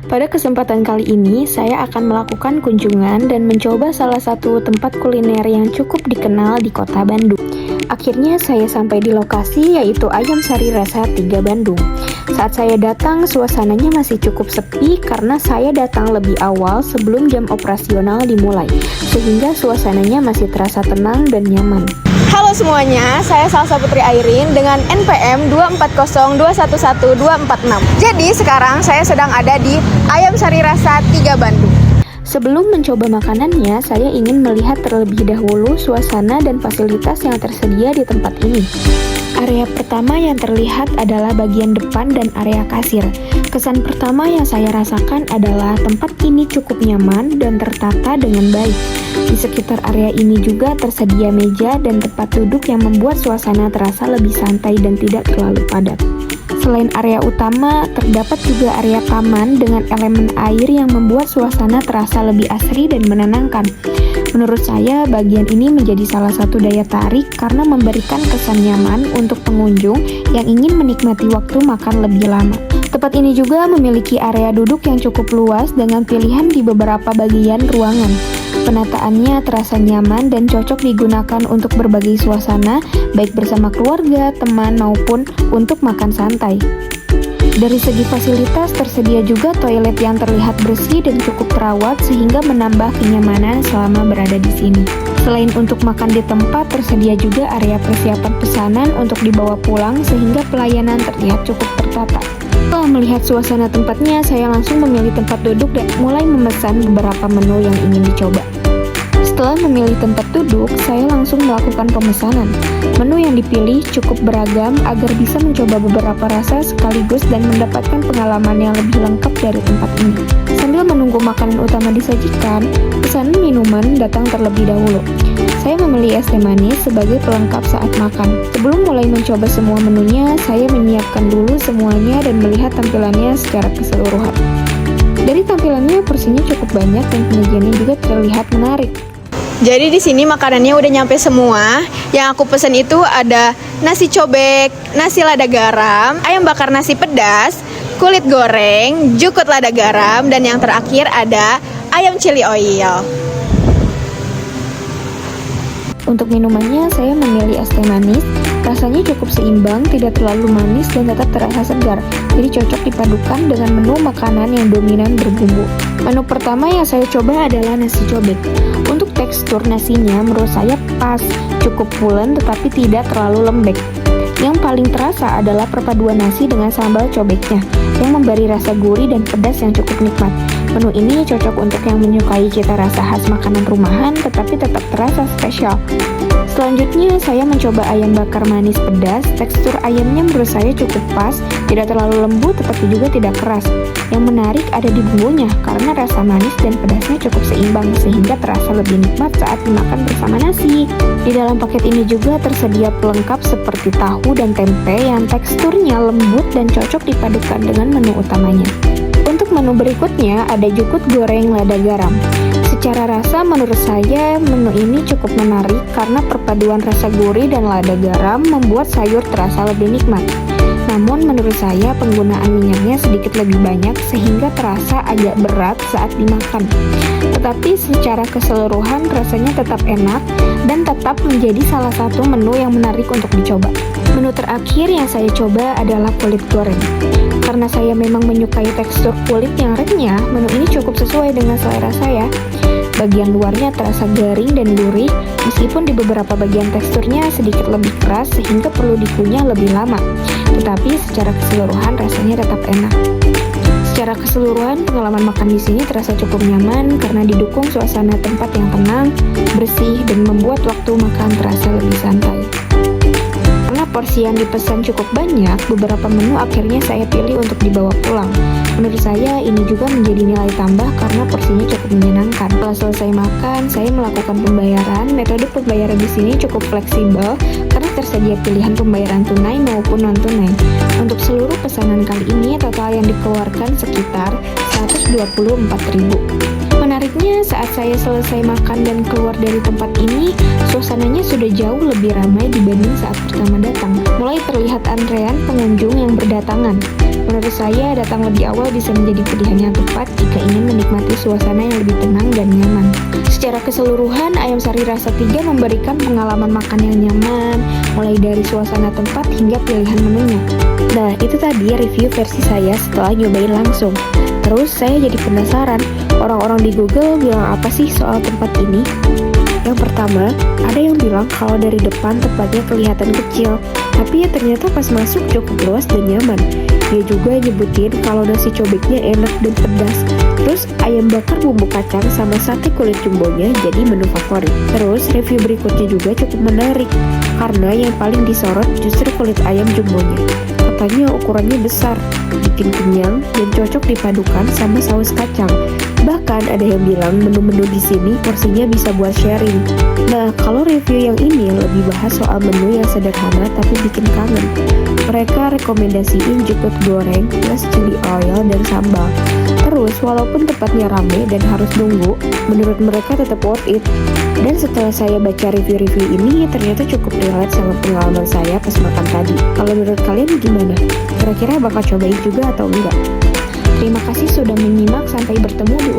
Pada kesempatan kali ini, saya akan melakukan kunjungan dan mencoba salah satu tempat kuliner yang cukup dikenal di kota Bandung. Akhirnya saya sampai di lokasi, yaitu Ayam Sari Rasa 3 Bandung. Saat saya datang, suasananya masih cukup sepi karena saya datang lebih awal sebelum jam operasional dimulai, sehingga suasananya masih terasa tenang dan nyaman. Halo semuanya, saya Salsa Putri Airin dengan NPM 2402111246. Jadi sekarang saya sedang ada di Ayam Sari Rasa 3 Bandung. Sebelum mencoba makanannya, saya ingin melihat terlebih dahulu suasana dan fasilitas yang tersedia di tempat ini. Area pertama yang terlihat adalah bagian depan dan area kasir. Kesan pertama yang saya rasakan adalah tempat ini cukup nyaman dan tertata dengan baik. Di sekitar area ini juga tersedia meja dan tempat duduk yang membuat suasana terasa lebih santai dan tidak terlalu padat. Selain area utama, terdapat juga area taman dengan elemen air yang membuat suasana terasa lebih asri dan menenangkan. Menurut saya, bagian ini menjadi salah satu daya tarik karena memberikan kesan nyaman untuk pengunjung yang ingin menikmati waktu makan lebih lama. Tempat ini juga memiliki area duduk yang cukup luas dengan pilihan di beberapa bagian ruangan. Penataannya terasa nyaman dan cocok digunakan untuk berbagai suasana, baik bersama keluarga, teman, maupun untuk makan santai. Dari segi fasilitas, tersedia juga toilet yang terlihat bersih dan cukup terawat sehingga menambah kenyamanan selama berada di sini. Selain untuk makan di tempat, tersedia juga area persiapan pesanan untuk dibawa pulang sehingga pelayanan terlihat cukup tertata. Setelah melihat suasana tempatnya, saya langsung memilih tempat duduk dan mulai memesan beberapa menu yang ingin dicoba. Setelah memilih tempat duduk, saya langsung melakukan pemesanan. Menu yang dipilih cukup beragam agar bisa mencoba beberapa rasa sekaligus dan mendapatkan pengalaman yang lebih lengkap dari tempat ini. Sambil menunggu makanan utama disajikan, pesanan minuman datang terlebih dahulu. Saya memilih es teh manis sebagai pelengkap saat makan. Sebelum mulai mencoba semua menunya, saya menyiapkan dulu semuanya dan melihat tampilannya secara keseluruhan. Dari tampilannya, porsinya cukup banyak dan penyajiannya juga terlihat menarik. Jadi di sini makanannya udah nyampe semua. Yang aku pesen itu ada nasi cobek, nasi lada garam, ayam bakar nasi pedas, kulit goreng, jukut lada garam, dan yang terakhir ada ayam chili oil. Untuk minumannya, saya memilih es teh manis. Rasanya cukup seimbang, tidak terlalu manis dan tetap terasa segar. Jadi cocok dipadukan dengan menu makanan yang dominan berbumbu. Menu pertama yang saya coba adalah nasi cobek. Untuk tekstur nasinya menurut saya pas, cukup pulen tetapi tidak terlalu lembek. Yang paling terasa adalah perpaduan nasi dengan sambal cobeknya yang memberi rasa gurih dan pedas yang cukup nikmat. Menu ini cocok untuk yang menyukai cita rasa khas makanan rumahan tetapi tetap terasa spesial. Selanjutnya saya mencoba ayam bakar manis pedas. Tekstur ayamnya menurut saya cukup pas, tidak terlalu lembut tetapi juga tidak keras. Yang menarik ada di bumbunya karena rasa manis dan pedasnya cukup seimbang sehingga terasa lebih nikmat saat dimakan bersama nasi. Di dalam paket ini juga tersedia pelengkap seperti tahu dan tempe yang teksturnya lembut dan cocok dipadukan dengan menu utamanya. Untuk menu berikutnya ada jukut goreng lada garam. Secara rasa menurut saya menu ini cukup menarik karena perpaduan rasa gurih dan lada garam membuat sayur terasa lebih nikmat. Namun menurut saya penggunaan minyaknya sedikit lebih banyak sehingga terasa agak berat saat dimakan. Tetapi secara keseluruhan rasanya tetap enak dan tetap menjadi salah satu menu yang menarik untuk dicoba. Menu terakhir yang saya coba adalah kulit goreng. Karena saya memang menyukai tekstur kulit yang renyah, menu ini cukup sesuai dengan selera saya. Bagian luarnya terasa garing dan gurih, meskipun di beberapa bagian teksturnya sedikit lebih keras sehingga perlu dikunyah lebih lama. Tetapi secara keseluruhan rasanya tetap enak. Secara keseluruhan pengalaman makan di sini terasa cukup nyaman karena didukung suasana tempat yang tenang, bersih, dan membuat waktu makan terasa lebih santai. Karena porsi yang dipesan cukup banyak, beberapa menu akhirnya saya pilih untuk dibawa pulang. Menurut saya ini juga menjadi nilai tambah karena porsinya cukup menyenangkan. Setelah selesai makan, saya melakukan pembayaran. Metode pembayaran di sini cukup fleksibel karena tersedia pilihan pembayaran tunai maupun non tunai. Untuk seluruh pesanan kali ini, total yang dikeluarkan sekitar 124.000. Menariknya, saat saya selesai makan dan keluar dari tempat ini, suasananya sudah jauh lebih ramai dibanding saat pertama datang. Mulai terlihat antrean pengunjung yang berdatangan. Menurut saya, datang lebih awal bisa menjadi pilihan yang tepat jika ingin menikmati suasana yang lebih tenang dan nyaman. Secara keseluruhan, Ayam Sari Rasa 3 memberikan pengalaman makan yang nyaman, mulai dari suasana tempat hingga pilihan menunya. Nah, itu tadi review versi saya setelah nyobain langsung. Terus saya jadi penasaran, orang-orang di Google bilang apa sih soal tempat ini? Yang pertama, ada yang bilang kalau dari depan tempatnya kelihatan kecil, tapi ya ternyata pas masuk cukup luas dan nyaman. Dia juga nyebutin kalau nasi cobeknya enak dan pedas. Terus ayam bakar bumbu kacang sama sate kulit jumbonya jadi menu favorit. Terus review berikutnya juga cukup menarik, karena yang paling disorot justru kulit ayam jumbonya. Katanya ukurannya besar, bikin kenyang, dan cocok dipadukan sama saus kacang. Bahkan ada yang bilang menu-menu di sini porsinya bisa buat sharing. Nah, kalau review yang ini lebih bahas soal menu yang sederhana tapi bikin kangen. Mereka rekomendasiin jukut goreng plus chili oil dan sambal. Terus, walaupun tempatnya rame dan harus nunggu, menurut mereka tetap worth it. Dan setelah saya baca review-review ini, ternyata cukup relate sama pengalaman saya pas makan tadi. Kalau menurut kalian gimana? Kira-kira bakal cobain juga atau enggak? Terima kasih sudah menyimak, sampai bertemu di